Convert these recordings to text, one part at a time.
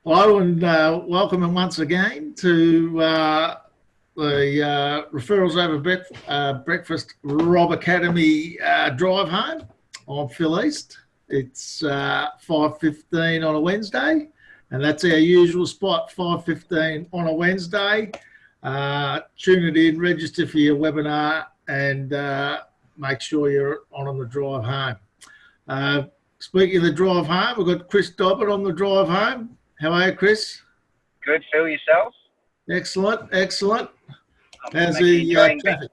Hello and welcome once again to the Referrals Over Breakfast RoB Academy drive home. I'm Phil East. It's 5:15 on a Wednesday, and that's our usual spot, 5:15 on a Wednesday. Tune it in, register for your webinar, and make sure you're on the drive home. Speaking of the drive home, we've got Chris Dobbin on the drive home. How are you, Chris? Good, Phil, yourself? Excellent, excellent. How's the traffic?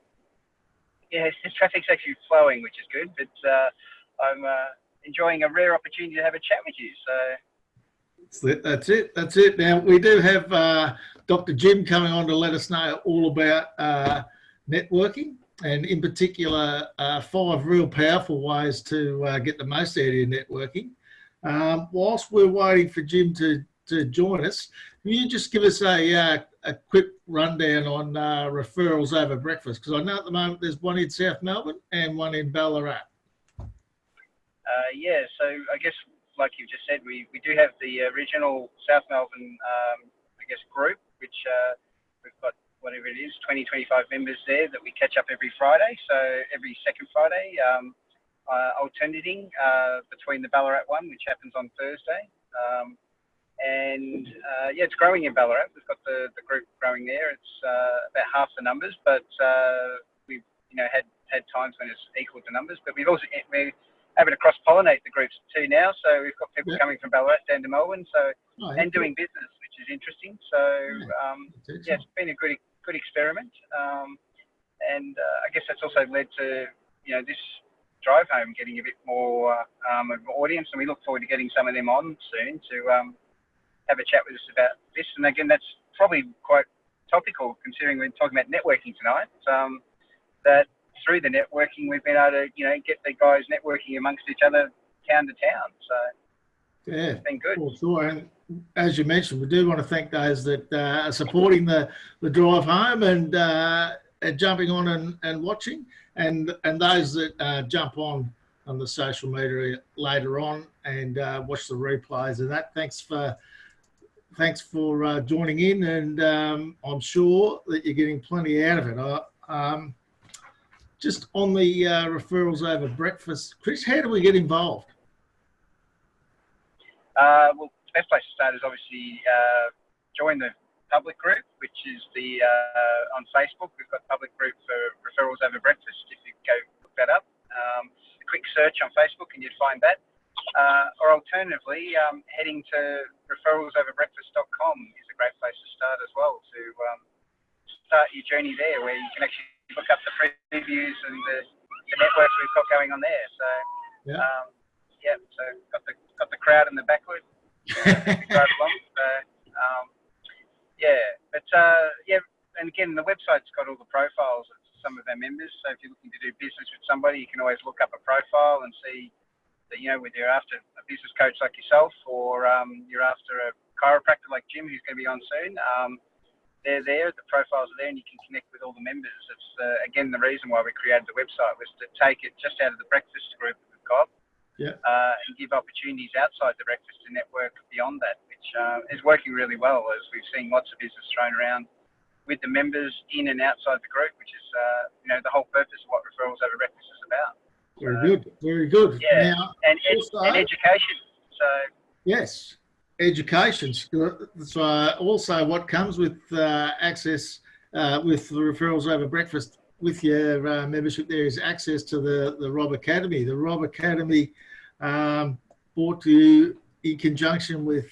Yeah, the traffic's actually flowing, which is good, but I'm enjoying a rare opportunity to have a chat with you. So That's it. Now, we do have Dr. Jim coming on to let us know all about networking, and in particular, 5 real powerful ways to get the most out of your networking. Whilst we're waiting for Jim to join us, can you just give us a quick rundown on referrals over breakfast? Because I know at the moment there's one in South Melbourne and one in Ballarat. Yeah, so I guess, like you've just said, we do have the original South Melbourne, group, which we've got, whatever it is, 25 members there that we catch up every Friday. So every second Friday, alternating between the Ballarat one, which happens on Thursday. It's growing in Ballarat. We've got the group growing there. It's about half the numbers, but we've had times when it's equal to numbers. But we're able to cross-pollinate the groups too now. So we've got people coming from Ballarat down to Melbourne, and doing business, which is interesting. So it's been a good experiment, I guess that's also led to this drive home getting a bit more of an audience, and we look forward to getting some of them on soon to have a chat with us about this. And again, that's probably quite topical considering we're talking about networking tonight. That through the networking, we've been able to get the guys networking amongst each other, town to town. So yeah, it's been good. For sure. And as you mentioned, we do want to thank those that are supporting the drive home and jumping on and watching, and those that jump on the social media later on and watch the replays and that. Thanks for joining in, and I'm sure that you're getting plenty out of it. Just on the referrals over breakfast, Chris, how do we get involved? Well, the best place to start is obviously join the public group, which is the on Facebook. We've got a public group for referrals over breakfast. If you go look that up, a quick search on Facebook and you'd find that. Or alternatively, heading to referralsoverbreakfast.com is a great place to start as well, to start your journey there, where you can actually look up the previews and the networks we've got going on there. So so got the crowd in the backward. And again, the website's got all the profiles of some of our members. So if you're looking to do business with somebody, you can always look up a profile and see that, whether you're after a business coach like yourself, or you're after a chiropractor like Jim, who's going to be on soon. They're there, the profiles are there, and you can connect with all the members. It's again, the reason why we created the website was to take it just out of the breakfast group that we've got. And give opportunities outside the breakfast to network beyond that, which is working really well, as we've seen lots of business thrown around with the members in and outside the group, which is the whole purpose of what Referrals Over Breakfast is about. Very good. Yeah, now, and education. So yes, education. So also what comes with access with the Referrals Over Breakfast with your membership there is access to the RoB Academy. The RoB Academy brought to you in conjunction with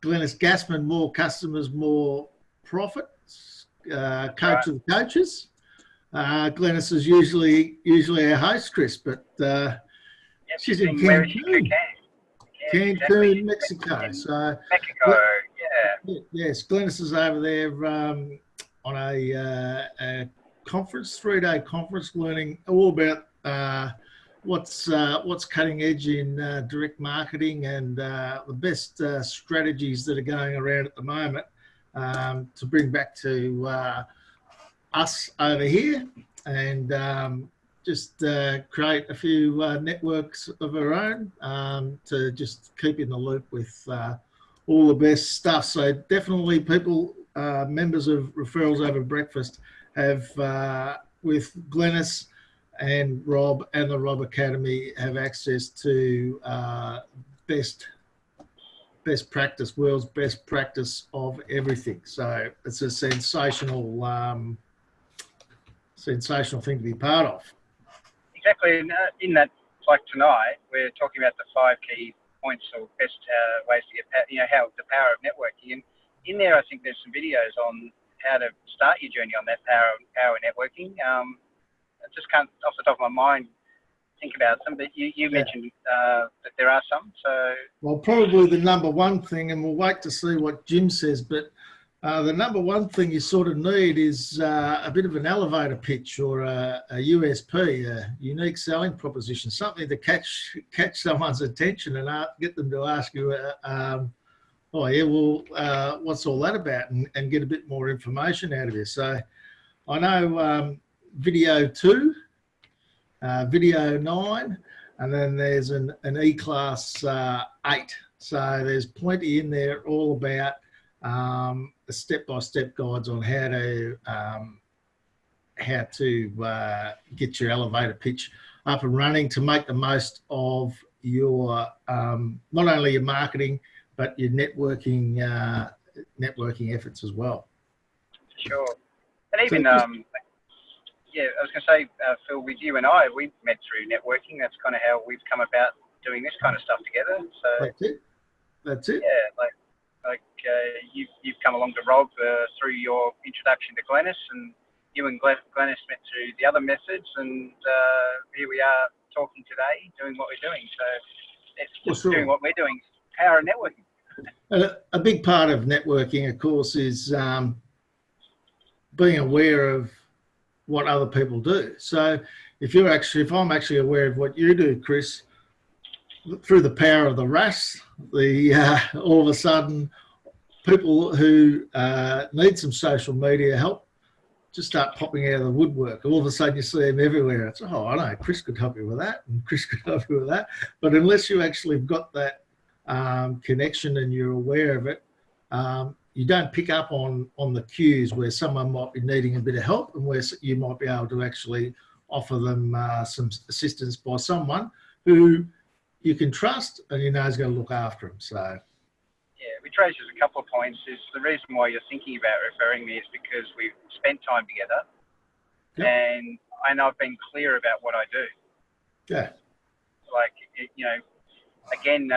Glennis Gassman, more customers, more profits, coach of the coaches. Glennis is usually our host, Chris, but she's in Cancun, exactly. Mexico. So Mexico, yes, Glennis is over there on a conference, 3-day conference, learning all about what's cutting edge in direct marketing and the best strategies that are going around at the moment to bring back to us over here, and just create a few networks of our own to just keep in the loop with all the best stuff. So definitely people, members of Referrals Over Breakfast have, with Glennis and Rob and the RoB Academy, have access to best practice, world's best practice of everything. So it's a sensational thing to be part of. Exactly. In that, like tonight, we're talking about the 5 key points or best ways to get, how the power of networking. And in there, I think there's some videos on how to start your journey on that power of networking. I just can't, off the top of my mind, think about some, but you mentioned that there are some. So, well, probably the number one thing, and we'll wait to see what Jim says, but the number one thing you sort of need is a bit of an elevator pitch or a USP, a unique selling proposition, something to catch someone's attention and get them to ask you, oh yeah, well, what's all that about, and get a bit more information out of you. So I know video 2, video 9, and then there's an E-class 8. So there's plenty in there all about step-by-step guides on how to get your elevator pitch up and running to make the most of your not only your marketing but your networking efforts as well. Sure. And even yeah, I was going to say, Phil, with you and I, we met through networking. That's kind of how we've come about doing this kind of stuff together. So that's it. Yeah, you've come along to RoB through your introduction to Glennis, and you and Glennis met through the other methods, and here we are talking today, doing what we're doing. So it's just doing what we're doing, power of networking. A big part of networking, of course, is being aware of what other people do. So if I'm actually aware of what you do, Chris, through the power of the RAS, all of a sudden people who need some social media help just start popping out of the woodwork. All of a sudden you see them everywhere. It's, oh, I know, Chris could help you with that, and Chris could help you with that. But unless you actually have got that connection and you're aware of it, you don't pick up on the cues where someone might be needing a bit of help and where you might be able to actually offer them some assistance by someone who you can trust and you know is going to look after them. So, yeah, which raises a couple of points. Is the reason why you're thinking about referring me is because we've spent time together, and I've been clear about what I do. Yeah. Like, again,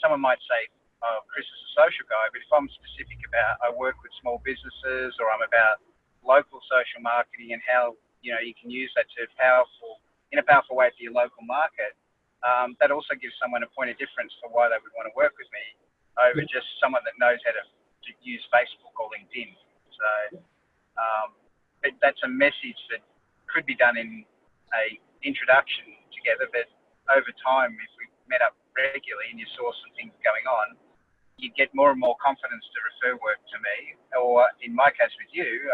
someone might say, oh, Chris is a social guy, but if I'm specific about I work with small businesses, or I'm about local social marketing and how you can use that in a powerful way for your local market, that also gives someone a point of difference for why they would want to work with me over just someone that knows how to use Facebook or LinkedIn. So that's a message that could be done in a introduction together, but over time, if we met up regularly and you saw some things going on, you get more and more confidence to refer work to me, or in my case with you,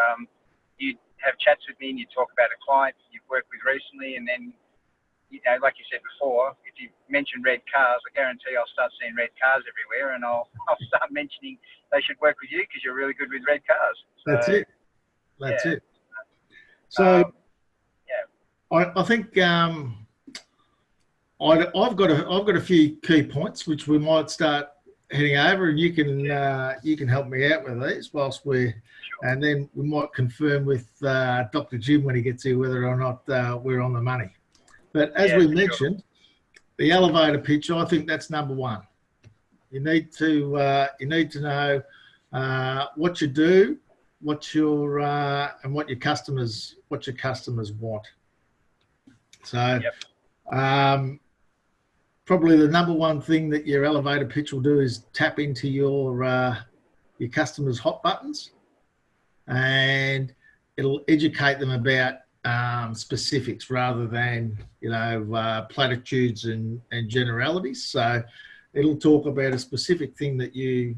you have chats with me and you talk about a client you've worked with recently, and then, like you said before, if you mention red cars, I guarantee I'll start seeing red cars everywhere, and I'll start mentioning they should work with you because you're really good with red cars. So, That's it. So, I think I've got a few key points which we might start heading over, and you can help me out with these whilst and then we might confirm with Dr. Jim when he gets here whether or not we're on the money. But as we mentioned, the elevator pitch, I think that's number one. You need to know what you do, and what your customers want. So, probably the number one thing that your elevator pitch will do is tap into your customers' hot buttons, and it'll educate them about specifics rather than platitudes and generalities. So it'll talk about a specific thing that you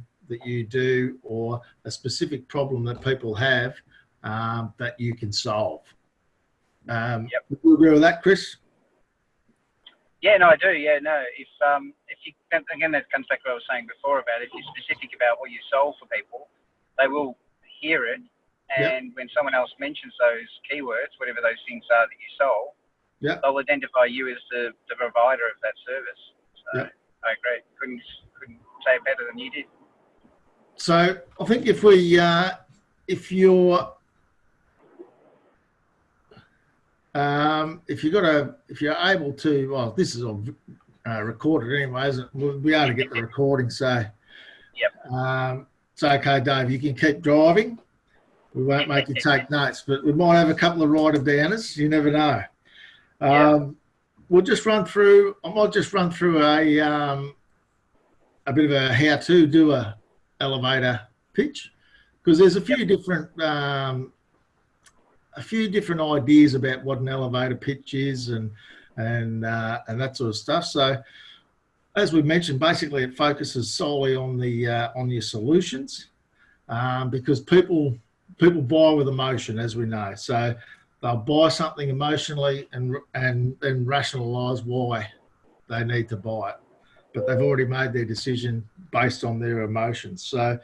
do, or a specific problem that people have that you can solve. You agree with that, Chris? Yeah, no, I do. Yeah, no. If you, again, that comes back to what I was saying before about if you're specific about what you solve for people, they will hear it. And when someone else mentions those keywords, whatever those things are that you solve, they'll identify you as the provider of that service. So I agree. Couldn't say it better than you did. So I think if we, if you're able to, well, this is all recorded anyway, isn't it? We'll be able to get the recording. So it's okay, Dave. You can keep driving. We won't make you take notes, but we might have a couple of writer-downers. You never know. We'll just run through. I might just run through a bit of a how-to do a elevator pitch, because there's a few different ideas about what an elevator pitch is and that sort of stuff. So, as we mentioned, basically it focuses solely on the on your solutions, because people buy with emotion, as we know. So they'll buy something emotionally and then rationalise why they need to buy it, but they've already made their decision based on their emotions. So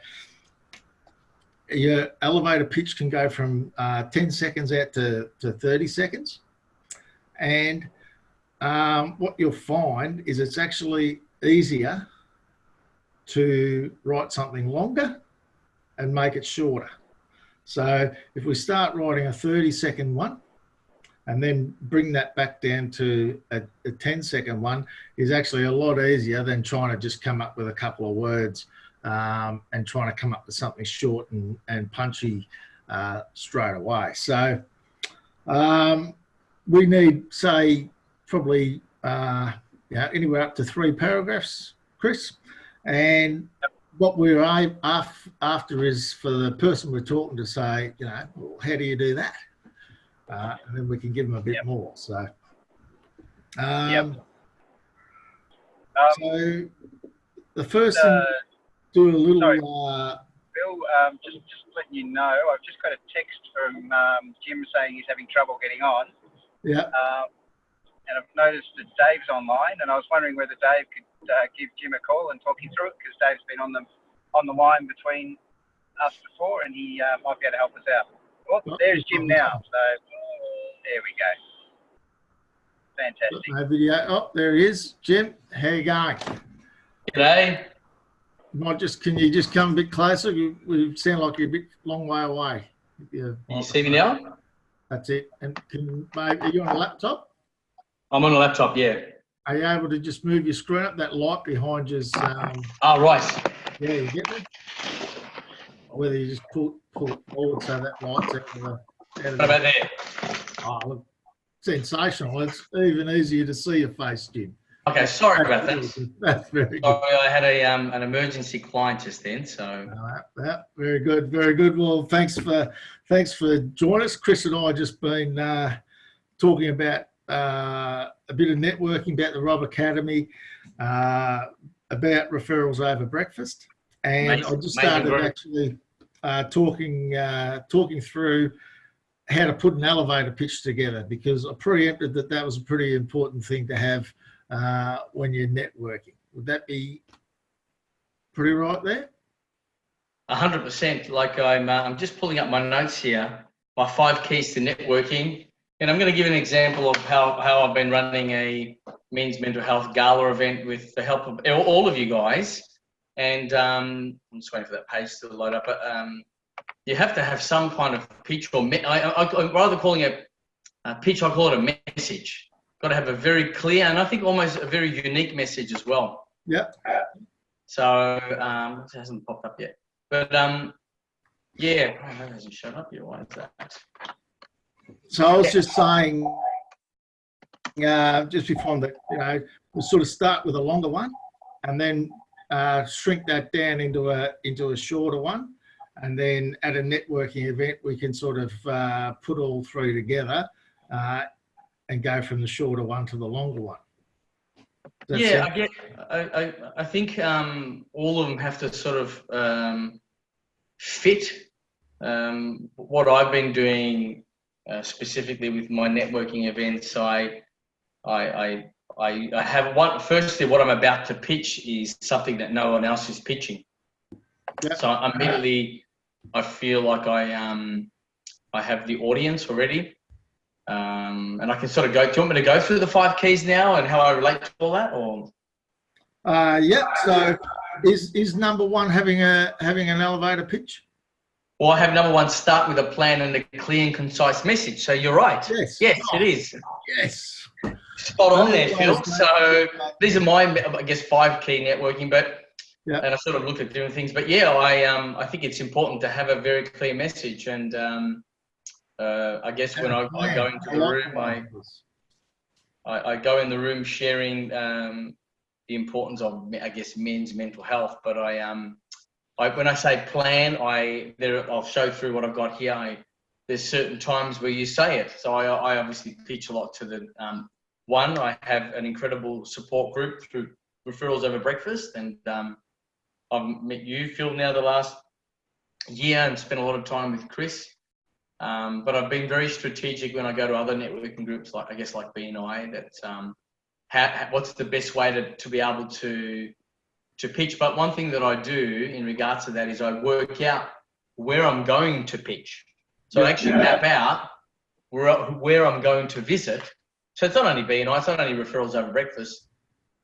your elevator pitch can go from 10 seconds out to 30 seconds. And what you'll find is it's actually easier to write something longer and make it shorter. So if we start writing a 30-second one and then bring that back down to a 10-second one, is actually a lot easier than trying to just come up with a couple of words and trying to come up with something short and punchy straight away. So we need, say, probably anywhere up to 3 paragraphs, Chris. And what we're after is for the person we're talking to say, well, how do you do that? And then we can give them a bit more. So, so the first thing, do a little. Sorry, Bill, just letting you know, I've just got a text from Jim saying he's having trouble getting on. And I've noticed that Dave's online, and I was wondering whether Dave could give Jim a call and talk him through it, because Dave's been on the line between us before, and he might be able to help us out. Oh, there's Jim now. So there we go. Fantastic. No video. Oh, there he is. Jim, how you going? G'day. Can you just come a bit closer? We sound like you're a bit long way away. Can you see me now? That's it. And are you on a laptop? I'm on a laptop, yeah. Are you able to just move your screen up? That light behind you's... oh, right. Yeah, you get me? Or whether you just pull it forward so that light's out of the... What about there? Oh, look, sensational. It's even easier to see your face, Jim. Okay, sorry about that. That's very good. Sorry, I had an emergency client just then, so... very good, very good. Well, thanks for joining us. Chris and I have just been talking about a bit of networking, about the RoB Academy, about referrals over breakfast, and I just started actually talking through how to put an elevator pitch together, because I preempted that was a pretty important thing to have when you're networking. Would that be pretty right there? 100%. Like I'm just pulling up my notes here, my 5 keys to networking. And I'm going to give an example of how I've been running a men's mental health gala event with the help of all of you guys. And I'm just waiting for that page to load up. But you have to have some kind of pitch, or rather calling it a pitch, I call it a message. Got to have a very clear, and I think almost a very unique message as well. Yeah. So it hasn't popped up yet. But yeah, that hasn't shown up yet. Why is that? So I was just saying, just before that, we'll sort of start with a longer one, and then shrink that down into a shorter one, and then at a networking event we can sort of put all 3 together and go from the shorter one to the longer one. Yeah, I think all of them have to sort of fit what I've been doing specifically with my networking events. I I have one. Firstly, what I'm about to pitch is something that no one else is pitching. Yep. So immediately, I feel like I have the audience already, and I can sort of go. Do you want me to go through the 5 keys now and how I relate to all that, or? Yeah. So, is number one having an elevator pitch? Well, I have number one, start with a plan and a clear and concise message. So you're right. Yes. Yes, it is. Yes. Spot on there, Phil. So these are my, I guess, 5 key networking, but yeah. And I sort of look at doing things. But yeah, I think it's important to have a very clear message. And I guess when I go into the room, I go in the room sharing the importance of, I guess, men's mental health. But when I say plan, I'll show through what I've got here. There's certain times where you say it. So I obviously pitch a lot to the one. I have an incredible support group through Referrals Over Breakfast, and I've met you, Phil, now the last year and spent a lot of time with Chris. But I've been very strategic when I go to other networking groups, like I guess like BNI. That what's the best way to be able to pitch. But one thing that I do in regards to that is I work out where I'm going to pitch. So I actually map out where I'm going to visit. So it's not only BNI, it's not only Referrals Over Breakfast.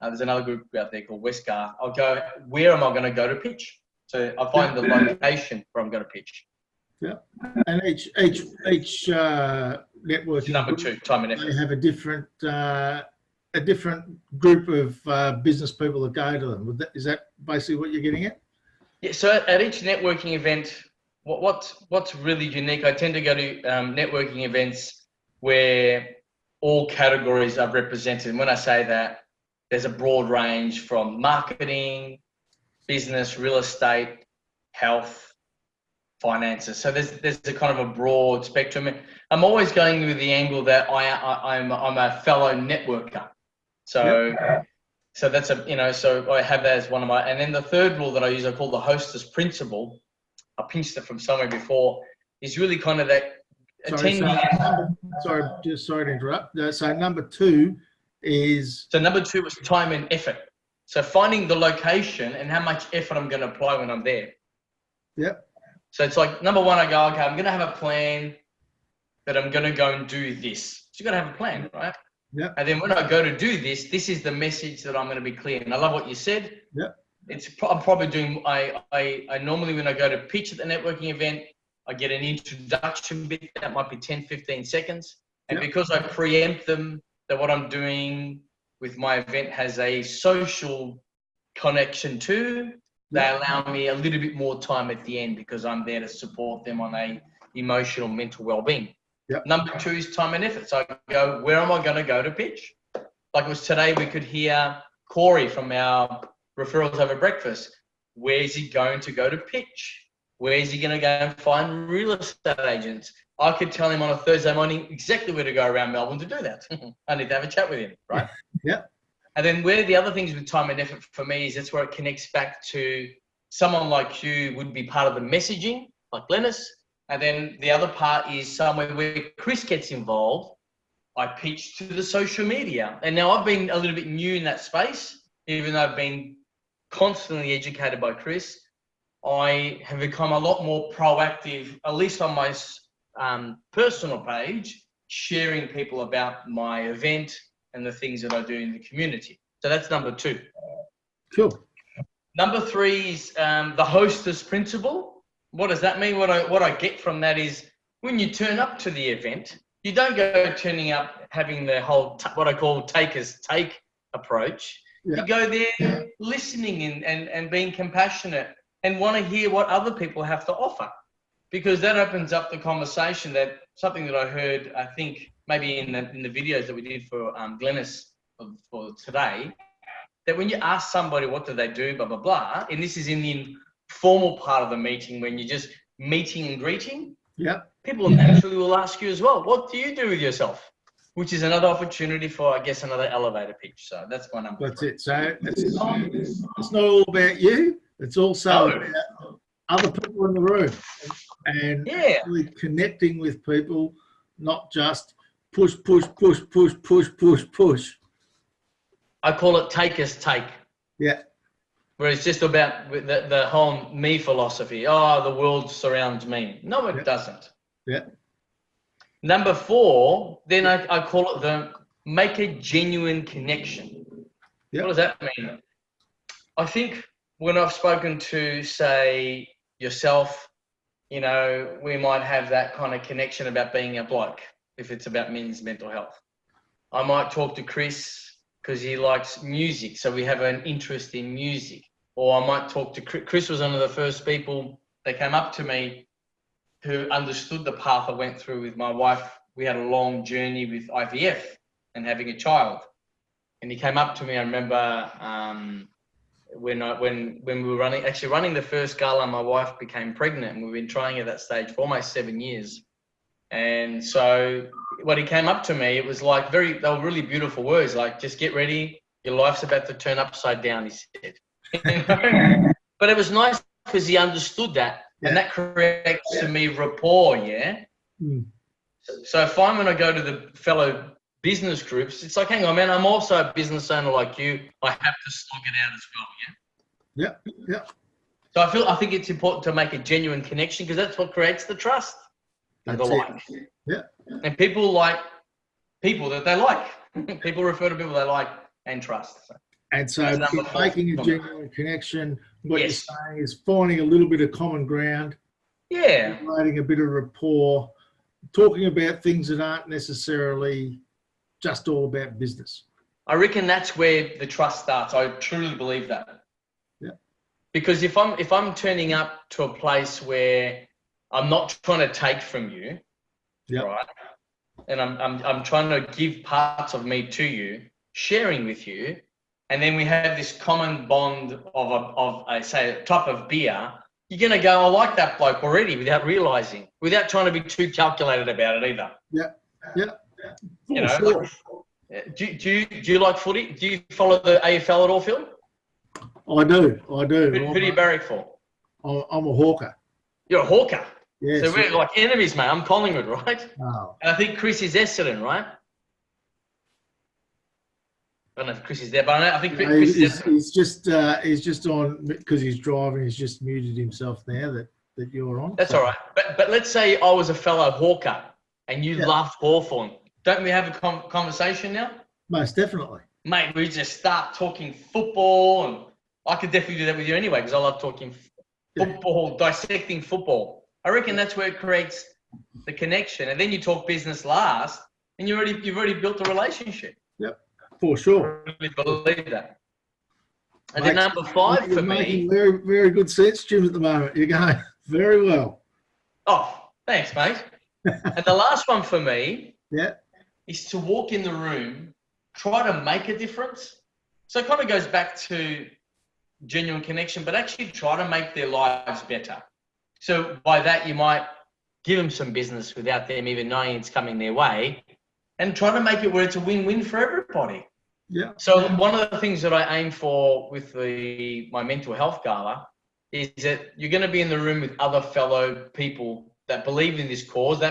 There's another group out there called Westgar. I'll go, where am I going to go to pitch? So I find the location where I'm going to pitch. Yeah. And each networking number 2, time and effort. They have a different group of business people that go to them. Is that basically what you're getting at? Yeah. So at each networking event, what's really unique? I tend to go to networking events where all categories are represented. And when I say that, there's a broad range from marketing, business, real estate, health, finances. So there's a kind of a broad spectrum. I'm always going with the angle that I'm a fellow networker. So so that's so I have that as one of my, and then the third rule that I use, I call the hostess principle. I pinched it from somewhere before, is really kind of that attending. Sorry to interrupt. So number 2 is... So number 2 was time and effort. So finding the location and how much effort I'm going to apply when I'm there. Yep. So it's like, number 1, I go, okay, I'm going to have a plan that I'm going to go and do this. So you've got to have a plan, right? Yep. And then when I go to do this is the message that I'm going to be clear. And I love what you said. Yep. I'm probably doing, I normally, when I go to pitch at the networking event, I get an introduction bit that might be 10, 15 seconds. And because I preempt them that what I'm doing with my event has a social connection too, they allow me a little bit more time at the end because I'm there to support them on a emotional, mental well-being. Yep. Number 2 is time and effort. So I go, where am I going to go to pitch? Like it was today, we could hear Corey from our Referrals Over Breakfast. Where is he going to go to pitch? Where is he going to go and find real estate agents? I could tell him on a Thursday morning exactly where to go around Melbourne to do that. I need to have a chat with him, right? Yeah. And then where the other things with time and effort for me is that's where it connects back to someone like you would be part of the messaging, like Glennis. And then the other part is somewhere where Chris gets involved. I pitch to the social media. And now I've been a little bit new in that space, even though I've been constantly educated by Chris. I have become a lot more proactive, at least on my personal page, sharing people about my event and the things that I do in the community. So that's number 2. Cool. Number 3 is the hostess principle. What does that mean? What I get from that is when you turn up to the event, you don't go turning up having the whole what I call takers take approach. Yeah. You go there listening and being compassionate and want to hear what other people have to offer, because that opens up the conversation. That something that I heard, I think maybe in the videos that we did for Glennis for today, that when you ask somebody what do they do, blah, blah, blah, and this is in the informal part of the meeting when you're just meeting and greeting, people naturally will ask you as well, what do you do with yourself? Which is another opportunity for, I guess, another elevator pitch. So that's my number 3. That's it. So it's not all about you. It's also about other people in the room and really connecting with people, not just push. I call it take as take. Yeah. Where it's just about the whole me philosophy. Oh, the world surrounds me. No, it doesn't. Yeah. Number 4, then I call it the make a genuine connection. Yeah. What does that mean? I think when I've spoken to, say, yourself, you know, we might have that kind of connection about being a bloke, if it's about men's mental health. I might talk to Chris because he likes music, so we have an interest in music. Or I might talk to Chris. Was one of the first people that came up to me who understood the path I went through with my wife. We had a long journey with IVF and having a child. And he came up to me, I remember when we were running the first gala, my wife became pregnant, and we've been trying at that stage for almost 7 years. And so when he came up to me, it was like they were really beautiful words, like, just get ready, your life's about to turn upside down, he said. But it was nice because he understood that, and that creates to me rapport, So if I'm going to go to the fellow business groups, it's like, hang on, man, I'm also a business owner like you. I have to slog it out as well, Yeah. So I think it's important to make a genuine connection because that's what creates the trust and the like. Yeah. And people like people that they like. People refer to people they like and trust. So. And so making a genuine connection, what you're saying is finding a little bit of common ground, creating a bit of rapport, talking about things that aren't necessarily just all about business. I reckon that's where the trust starts. I truly believe that. Yeah. Because if I'm turning up to a place where I'm not trying to take from you, right? And I'm trying to give parts of me to you, sharing with you, and then we have this common bond of say a type of beer, you're gonna go, I like that bloke already without realizing, without trying to be too calculated about it either. Yeah. You know, do you like footy? Do you follow the AFL at all, Phil? I do. Who do you barrack for? I'm a hawker. You're a hawker. Yes. So we're like enemies, mate. I'm Collingwood, right? Oh. And I think Chris is Essendon, right? I don't know if Chris is there, but I think Chris is Essendon. He's just on because he's driving. He's just muted himself now that you're on. That's all right. But let's say I was a fellow hawker and you loved Hawthorn. Don't we have a conversation now? Most definitely. Mate, we just start talking football, and I could definitely do that with you anyway because I love talking football, dissecting football. I reckon that's where it creates the connection. And then you talk business last, and you've already built a relationship. Yep, for sure. I really believe that. And then number 5 for me. Very, very good sense, Jim, at the moment. You're going very well. Oh, thanks, mate. And the last one for me is to walk in the room, try to make a difference. So it kind of goes back to genuine connection, but actually try to make their lives better. So by that, you might give them some business without them even knowing it's coming their way, and try to make it where it's a win-win for everybody. Yeah. So one of the things that I aim for with my mental health gala is that you're going to be in the room with other fellow people that believe in this cause.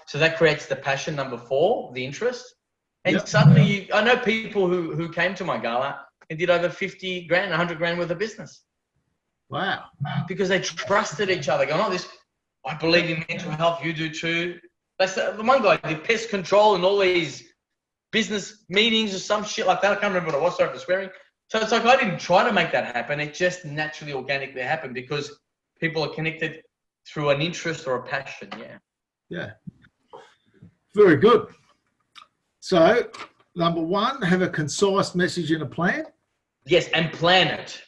So that creates the passion, number 4, the interest. And suddenly, I know people who came to my gala and did over 50 grand, 100 grand worth of business. Wow. Because they trusted each other. Going, I believe in mental health, you do too. That's the one guy did pest control and all these business meetings or some shit like that. I can't remember what it was, sorry for swearing. So it's like I didn't try to make that happen. It just naturally, organically happened because people are connected through an interest or a passion. Yeah. Very good. So, number 1, have a concise message and a plan. Yes, and plan it.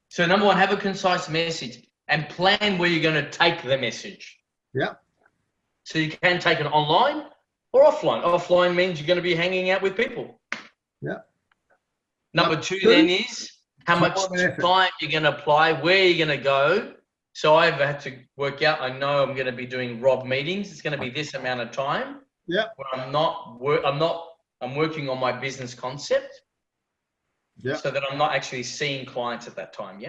So number 1, have a concise message and plan where you're going to take the message. Yeah. So you can take it online or offline. Offline means you're going to be hanging out with people. Yeah. Number 2 then is how much time you're going to apply, where you're going to go. So I've had to work out, I know I'm going to be doing RoB meetings. It's going to be this amount of time. Yeah. But I'm working on my business concept. Yeah. So that I'm not actually seeing clients at that time,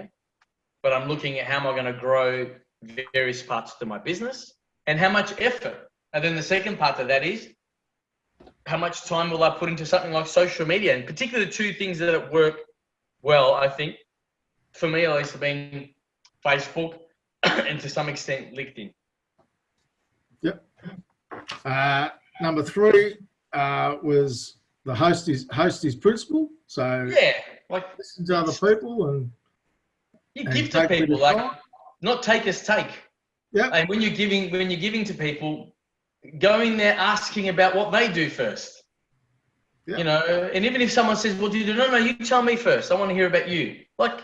but I'm looking at how am I going to grow various parts to my business and how much effort. And then the second part of that is how much time will I put into something like social media? And particularly the two things that work well, I think, for me at least, have been Facebook and to some extent LinkedIn. Yep. Number 3 was the host is principle. So yeah, like listen to other people and you give to people, like not take as take. Yeah. And when you're giving to people, go in there asking about what they do first. Yep. You know, and even if someone says, "Well, do you do?" No, you tell me first. I want to hear about you. Like,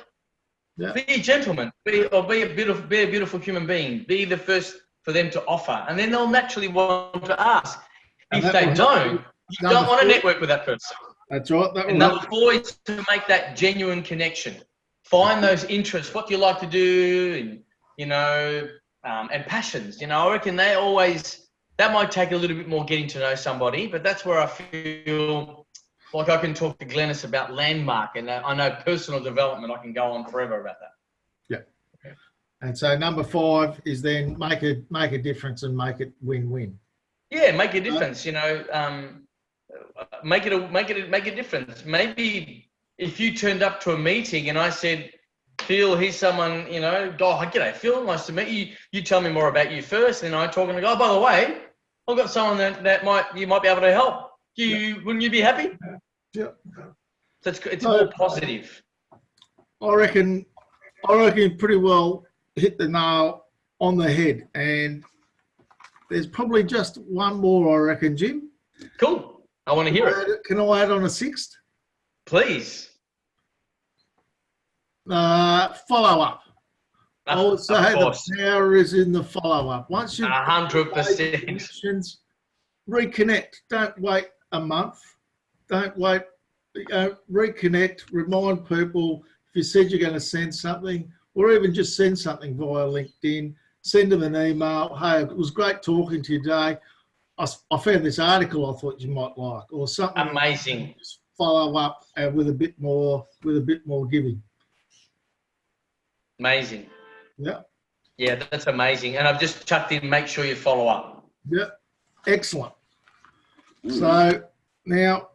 be a gentleman, be a beautiful human being. Be the first for them to offer, and then they'll naturally want to ask. And if they don't, you don't want to network with that person. That's right. And number 4 is to make that genuine connection. Find those interests, what you like to do, and you know, and passions. You know, I reckon that might take a little bit more getting to know somebody, but that's where I feel like I can talk to Glennis about landmark, and I know personal development. I can go on forever about that. Yeah. And so number 5 is then make a difference and make it win-win. Yeah, make a difference. You know, make a difference. Maybe if you turned up to a meeting and I said, Phil, here's someone, you know, g'day, Phil, nice to meet you. You tell me more about you first, and I talk and I go, by the way, I've got someone that you might be able to help. Wouldn't you be happy? Yeah. So it's more positive. I reckon you pretty well hit the nail on the head, and there's probably just one more, I reckon, Jim. Cool. I want to hear it. Can I add on a 6th? Please. Follow up. I would say the power is in the follow up. Once you've 100%. Reconnect. Don't wait a month. Don't wait. Reconnect. Remind people if you said you're going to send something, or even just send something via LinkedIn. Send them an email. Hey, it was great talking to you today. I found this article I thought you might like, or something. Amazing. Just follow up with a bit more giving. Amazing. Yeah. Yeah, that's amazing. And I've just chucked in, make sure you follow up. Yeah. Excellent. So now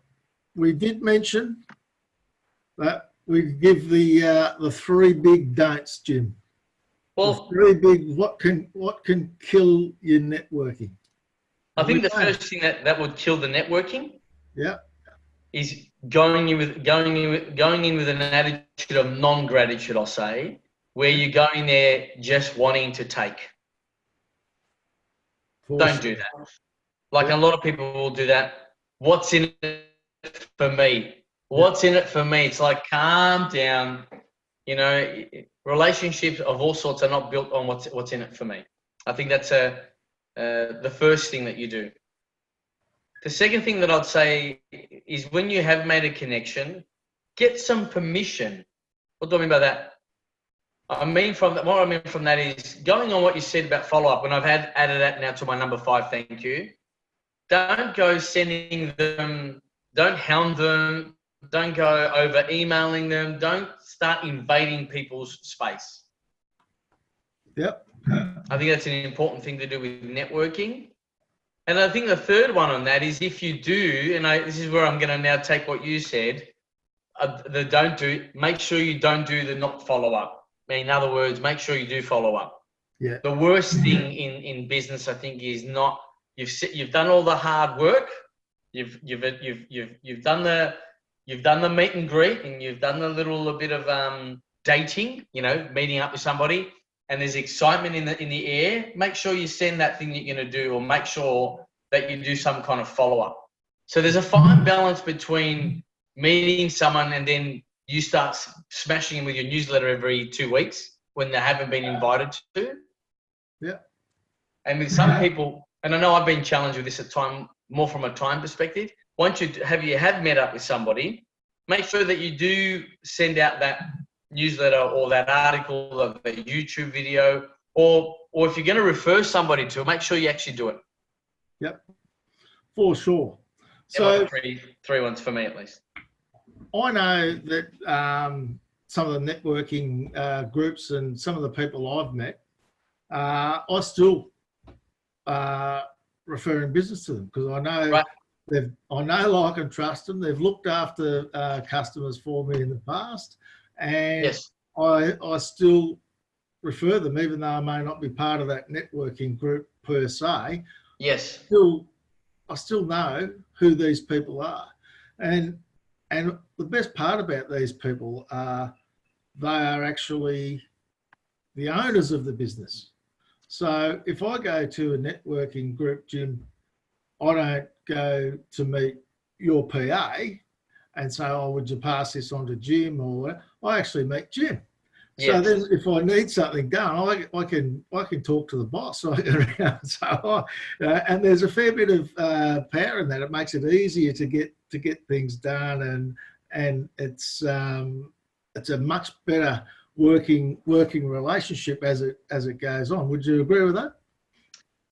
we did mention that we give the 3 big don'ts, Jim. Well, the 3 big what can kill your networking. I think the first thing that would kill the networking, is going in with an attitude of non-gratitude, I'll say, where you're going there just wanting to take. Don't do that. Like a lot of people will do that. What's in it for me? What's in it for me? It's like, calm down. You know, relationships of all sorts are not built on what's in it for me. I think that's the first thing that you do. The second thing that I'd say is when you have made a connection, get some permission. What do I mean by that? What I mean from that is going on what you said about follow-up, and I've added that now to my number 5, thank you. Don't go sending them, don't hound them, don't go over emailing them, don't start invading people's space. Yep. I think that's an important thing to do with networking. And I think the third one on that is if you do, and this is where I'm going to now take what you said, make sure you don't do the not follow up. In other words, make sure you do follow up. Yeah. The worst thing in business, I think, is not you've done all the hard work, you've done the meet and greet, and you've done the little bit of dating, you know, meeting up with somebody, and there's excitement in the air. Make sure you send that thing that you're going to do, or make sure that you do some kind of follow up. So there's a fine balance between meeting someone and then you start smashing them with your newsletter every 2 weeks when they haven't been invited to. Yeah. And with some people, and I know I've been challenged with this at time, more from a time perspective. Once you have met up with somebody, make sure that you do send out that newsletter or that article or the YouTube video, or if you're going to refer somebody to it, make sure you actually do it. Yep. For sure. So three ones for me at least. I know that some of the networking groups and some of the people I've met, I still refer in business to them because I know I know, like, and trust them. They've looked after customers for me in the past, and Yes. I still refer them, even though I may not be part of that networking group per se. Yes. I still know who these people are, and the best part about these people are they are actually the owners of the business. So if I go to a networking group, Jim, I don't go to meet your PA and say, oh, would you pass this on to Jim? Or I actually meet Jim. Yes. So then if I need something done, I can talk to the boss. And there's a fair bit of power in that. It makes it easier to get things done, and it's a much better working relationship as it goes on. Would you agree with that?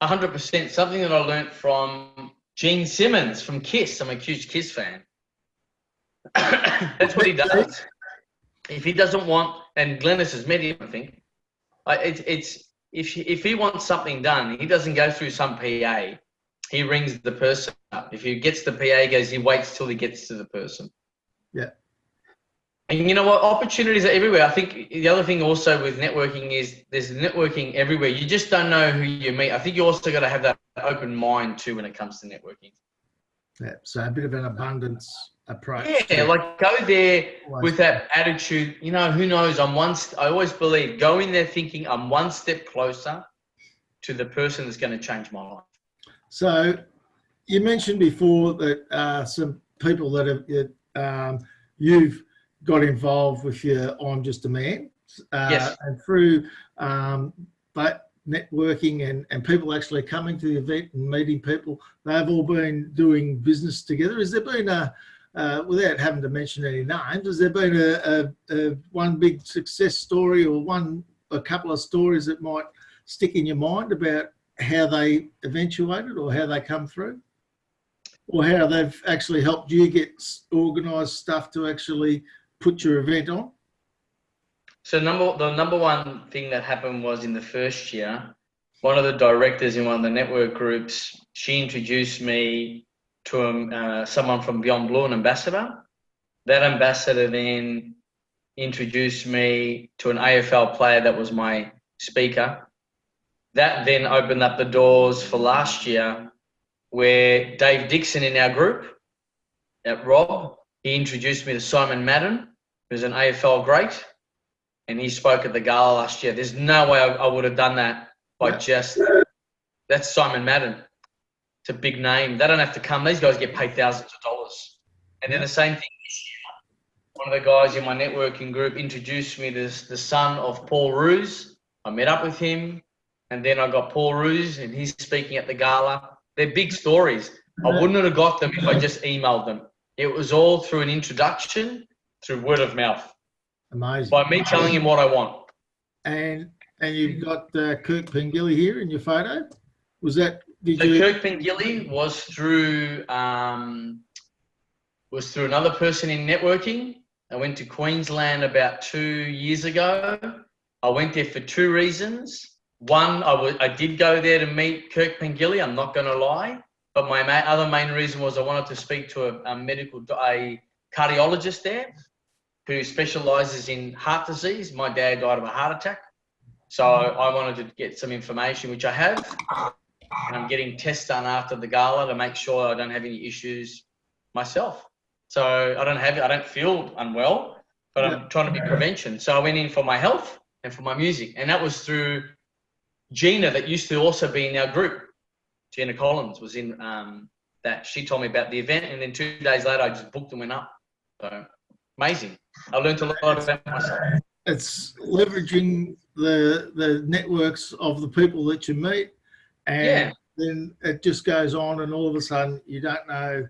100%. Something that I learnt from Gene Simmons from Kiss. I'm a huge Kiss fan. That's what he does. If he doesn't want, and Glennis has met him, I think, if he wants something done, he doesn't go through some PA. He rings the person up. If he gets the PA, he waits till he gets to the person. Yeah. And you know what? Opportunities are everywhere. I think the other thing also with networking is there's networking everywhere. You just don't know who you meet. I think you also got to have that open mind too when it comes to networking. Yeah. So a bit of an abundance approach. Yeah, like go there with that attitude. You know, who knows? I always believe go in there thinking I'm one step closer to the person that's going to change my life. So you mentioned before that some people that have you've got involved with your I'm Just a Man. Yes. And through that networking and people actually coming to the event and meeting people, they've all been doing business together. Has there been without having to mention any names, has there been a one big success story or a couple of stories that might stick in your mind about how they eventuated or how they come through? Or how they've actually helped you get organised stuff to actually put your event on? So the number one thing that happened was in the first year, one of the directors in one of the network groups, she introduced me to someone from Beyond Blue, an ambassador. That ambassador then introduced me to an AFL player that was my speaker. That then opened up the doors for last year where Dave Dixon in our group at RoB, he introduced me to Simon Madden, who's an AFL great, and he spoke at the gala last year. There's no way I would have done that by that's Simon Madden. It's a big name. They don't have to come. These guys get paid thousands of dollars. And then the same thing this year. One of the guys in my networking group introduced me to the son of Paul Roos. I met up with him, and then I got Paul Roos, and he's speaking at the gala. They're big stories. I wouldn't have got them if I just emailed them. It was all through an introduction, through word of mouth. Amazing. By me telling him what I want. And you've got Kirk Pengilly here in your photo. Was that? Kirk Pengilly was through another person in networking. I went to Queensland about 2 years ago. I went there for two reasons. One, I did go there to meet Kirk Pengilly. I'm not going to lie. But my other main reason was I wanted to speak to a cardiologist there who specialises in heart disease. My dad died of a heart attack. So I wanted to get some information, which I have. And I'm getting tests done after the gala to make sure I don't have any issues myself. So I don't feel unwell, but I'm trying to be prevention. So I went in for my health and for my music. And that was through Gina, that used to also be in our group. Gina Collins was in that. She told me about the event, and then 2 days later I just booked and went up. So amazing. I learned a lot about myself. It's leveraging the networks of the people that you meet, and then it just goes on, and all of a sudden you don't know.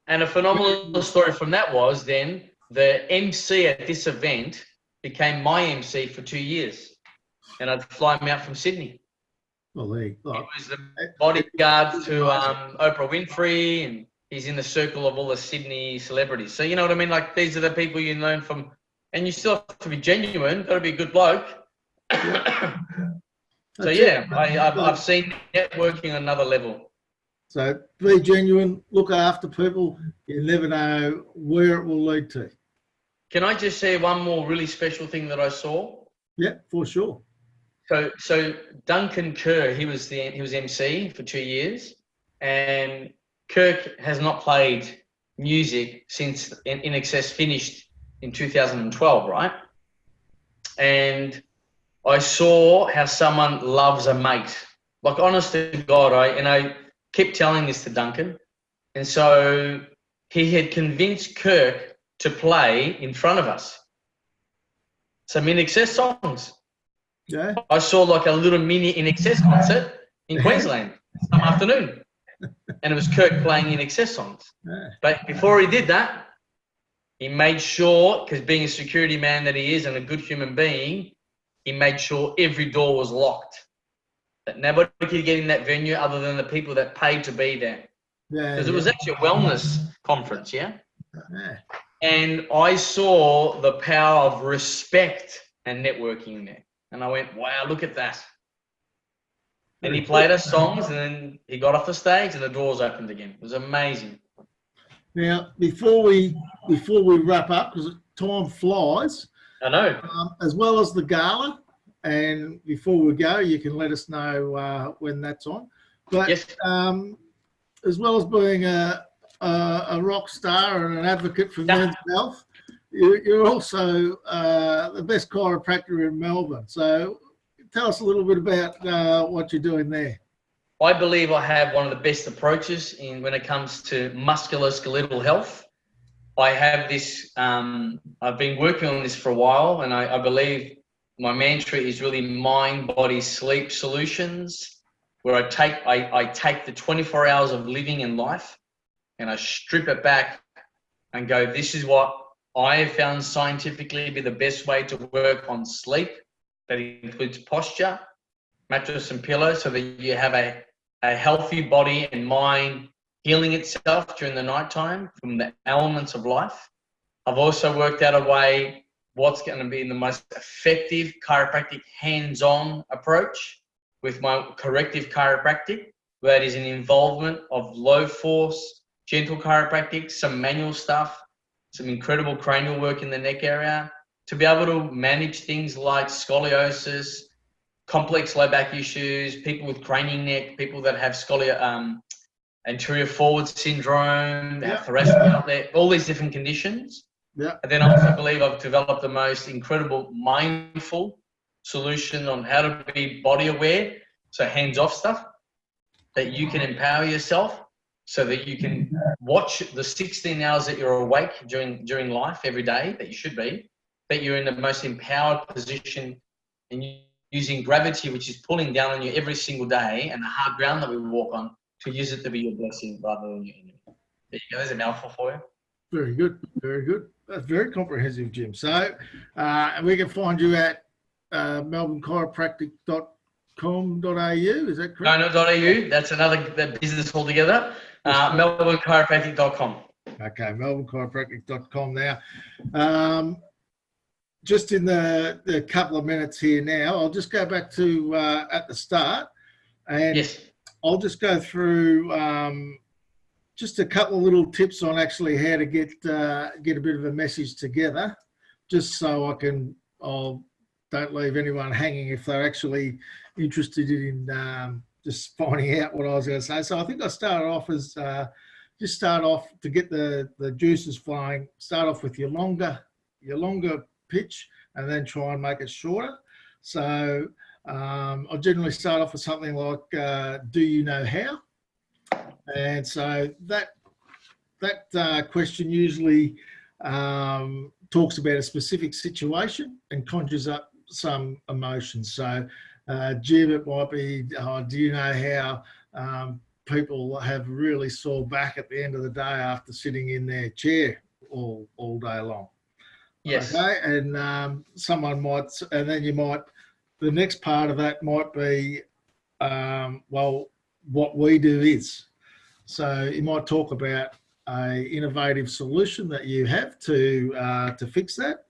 And a phenomenal story from that was then the MC at this event became my MC for 2 years, and I'd fly him out from Sydney. Well, he was the bodyguard to Oprah Winfrey, and he's in the circle of all the Sydney celebrities. So you know what I mean? Like, these are the people you learn from, and you still have to be genuine. Got to be a good bloke. So yeah, I've seen networking on another level. So be genuine, look after people. You never know where it will lead to. Can I just say one more really special thing that I saw? Yeah, for sure. So Duncan Kerr, he was MC for 2 years, and Kirk has not played music since In Excess finished in 2012, right? And I saw how someone loves a mate. Like, honest to God, I kept telling this to Duncan, and so he had convinced Kirk to play in front of us some In Excess songs. Yeah. I saw like a little mini In Excess concert in Queensland some afternoon, and it was Kirk playing In Excess songs. Yeah. But before he did that, he made sure, because being a security man that he is and a good human being, he made sure every door was locked, that nobody could get in that venue other than the people that paid to be there. Yeah. Because it was actually a wellness conference, yeah? Yeah. And I saw the power of respect and networking in there. And I went, wow, look at that. And he played us songs, and then he got off the stage and the doors opened again. It was amazing. Now, before we wrap up, because time flies, I know. as well as the gala, and before we go, you can let us know when that's on. But Yes. As well as being a rock star and an advocate for men's health, you're also the best chiropractor in Melbourne. So tell us a little bit about what you're doing there. I believe I have one of the best approaches when it comes to musculoskeletal health. I have this, I've been working on this for a while, and I believe my mantra is really mind, body, sleep solutions, where I take the 24 hours of living in life and I strip it back and go, this is what I have found scientifically to be the best way to work on sleep. That includes posture, mattress and pillow, so that you have a healthy body and mind healing itself during the nighttime from the elements of life. I've also worked out a way what's going to be the most effective chiropractic hands-on approach with my corrective chiropractic. That is an involvement of low force, gentle chiropractic, some manual stuff, some incredible cranial work in the neck area to be able to manage things like scoliosis, complex low back issues, people with craning neck, people that have anterior forward syndrome, thoracic outlet, all these different conditions. Yeah. And then I also believe I've developed the most incredible mindful solution on how to be body aware, so hands-off stuff, that you can empower yourself so that you can watch the 16 hours that you're awake during life every day, that you should be, that you're in the most empowered position and using gravity, which is pulling down on you every single day, and the hard ground that we walk on, to use it to be your blessing rather than your enemy. There you go. There's a mouthful for you. Very good. Very good. That's very comprehensive, Jim. So we can find you at melbournechiropractic.com.au. Is that correct? No, .au. That's another business altogether. melbournechiropractic.com. Okay, melbournechiropractic.com now. Just in the couple of minutes here now, I'll just go back to at the start, and yes. I'll just go through just a couple of little tips on actually how to get a bit of a message together, just so I don't leave anyone hanging if they're actually interested in just finding out what I was going to say. So I think I started off as just start off to get the juices flowing. Start off with your longer pitch, and then try and make it shorter. So I'll generally start off with something like, do you know how? And so that question usually talks about a specific situation and conjures up some emotion. So Jim, it might be, do you know how people have really sore back at the end of the day after sitting in their chair all day long? Yes. Okay, and someone might, and then you might, the next part of that might be, well, what we do is. So you might talk about a innovative solution that you have to fix that.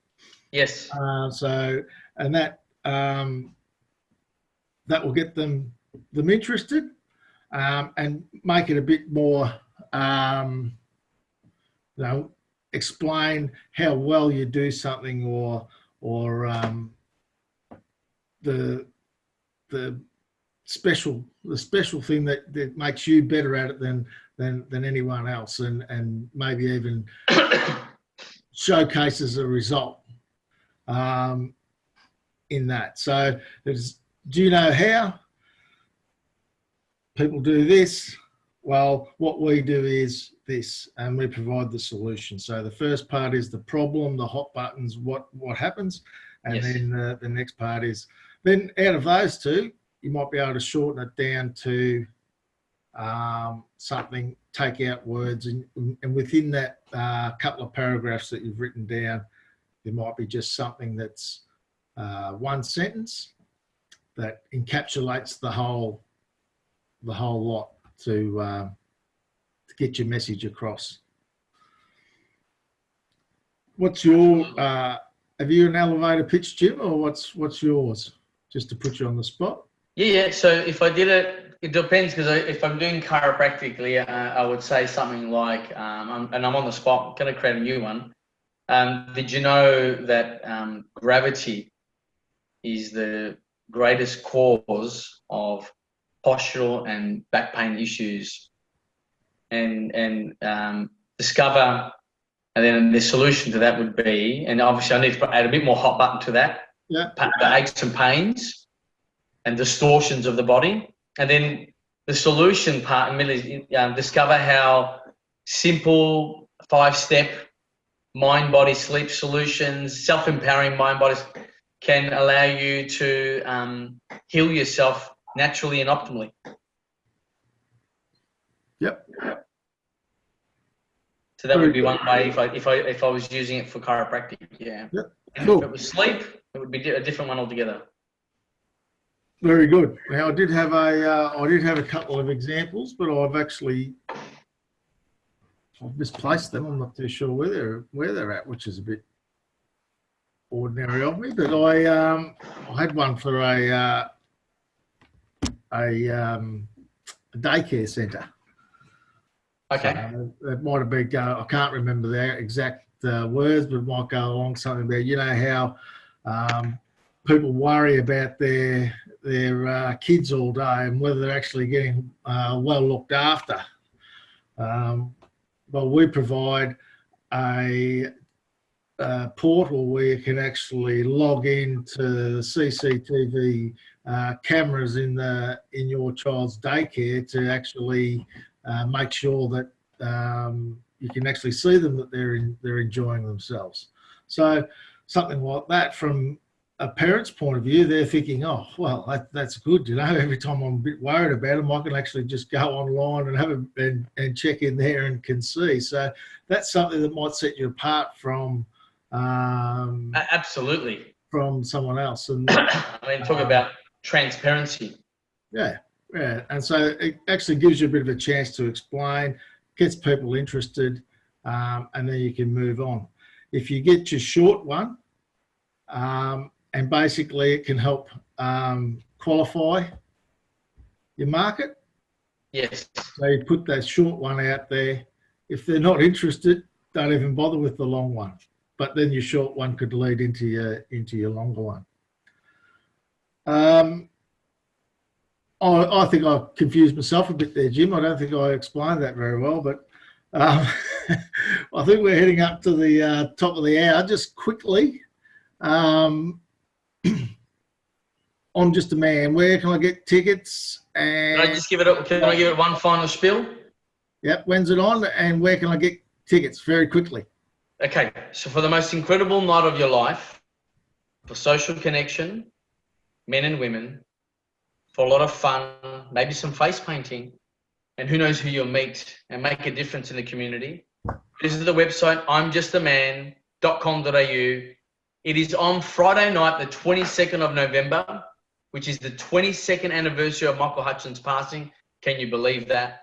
Yes. And that will get them interested. and make it a bit more, explain how well you do something, or the special thing that makes you better at it than anyone else, and maybe even showcases a result in that. So do you know how people do this? Well, what we do is this, and we provide the solution. So the first part is the problem, the hot buttons, what happens, and Yes. then the next part is, then out of those two, you might be able to shorten it down to something, take out words, and within that couple of paragraphs that you've written down, there might be just something that's one sentence that encapsulates the whole lot to get your message across. What's your have you an elevator pitch, Jim, or what's yours? Just to put you on the spot. Yeah. So if I did it, it depends, because if I'm doing chiropractically, I would say something like, and I'm on the spot, going to create a new one. Did you know that gravity is the greatest cause of postural and back pain issues? And discover, and then the solution to that would be, and obviously I need to add a bit more hot button to that. Yeah. The aches and pains and distortions of the body. And then the solution part is discover how simple 5-step mind, body, sleep solutions, self-empowering mind, bodies can allow you to heal yourself naturally and optimally. Yep. So that would be one way if I was using it for chiropractic. Yeah. Yep. And Cool. if it was sleep, it would be a different one altogether. Very good. Now I did have a couple of examples, but I've misplaced them. I'm not too sure where they're at, which is a bit ordinary of me. But I had one for a daycare centre. Okay. So it might have been, I can't remember the exact words, but it might go along something about, you know, how people worry about their kids all day and whether they're actually getting well looked after. Well, we provide a portal where you can actually log into the CCTV cameras in your child's daycare to actually make sure that you can actually see them, that they're enjoying themselves. So something like that, from a parent's point of view, they're thinking, oh, well, that's good. You know, every time I'm a bit worried about them, I can actually just go online and have and check in there and can see. So that's something that might set you apart from absolutely, from someone else. And I mean, talk about transparency. Yeah. And so it actually gives you a bit of a chance to explain, gets people interested, and then you can move on. If you get your short one, and basically it can help qualify your market. Yes. So you put that short one out there. If they're not interested, don't even bother with the long one. But then your short one could lead into your longer one. I think I confused myself a bit there, Jim. I don't think I explained that very well, but I think we're heading up to the top of the hour. Just quickly, I'm Just a Man. Where can I get tickets? And Can I give it one final spiel? Yep. When's it on? And where can I get tickets? Very quickly. Okay. So for the most incredible night of your life, for social connection, men and women, for a lot of fun, maybe some face painting, and who knows who you'll meet and make a difference in the community. Visit the website, imjustaman.com.au. It is on Friday night, the 22nd of November, which is the 22nd anniversary of Michael Hutchins passing. Can you believe that?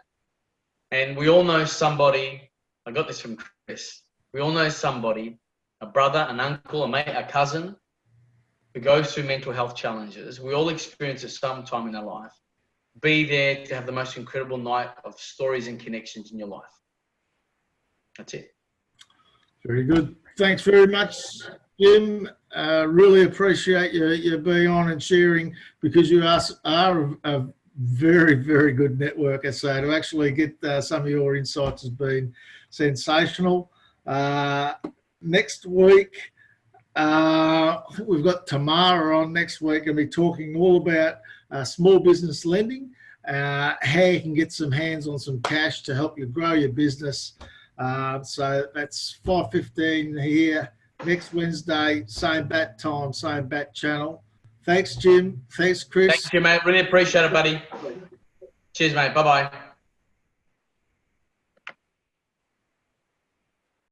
And we all know somebody, I got this from Chris, we all know somebody, a brother, an uncle, a mate, a cousin, who goes through mental health challenges. We all experience it sometime in our life. be there to have the most incredible night of stories and connections in your life. That's it. Very good. Thanks very much, Jim. Really appreciate you being on and sharing, because you are a very, very good networker. So to actually get some of your insights has been sensational. Next week, I think we've got Tamara on next week, and we're talking all about small business lending, how you can get some hands on some cash to help you grow your business. So that's 5:15 here next Wednesday, same bat time, same bat channel. Thanks, Jim. Thanks, Chris. Thank you, mate. Really appreciate it, buddy. Cheers, mate. Bye-bye.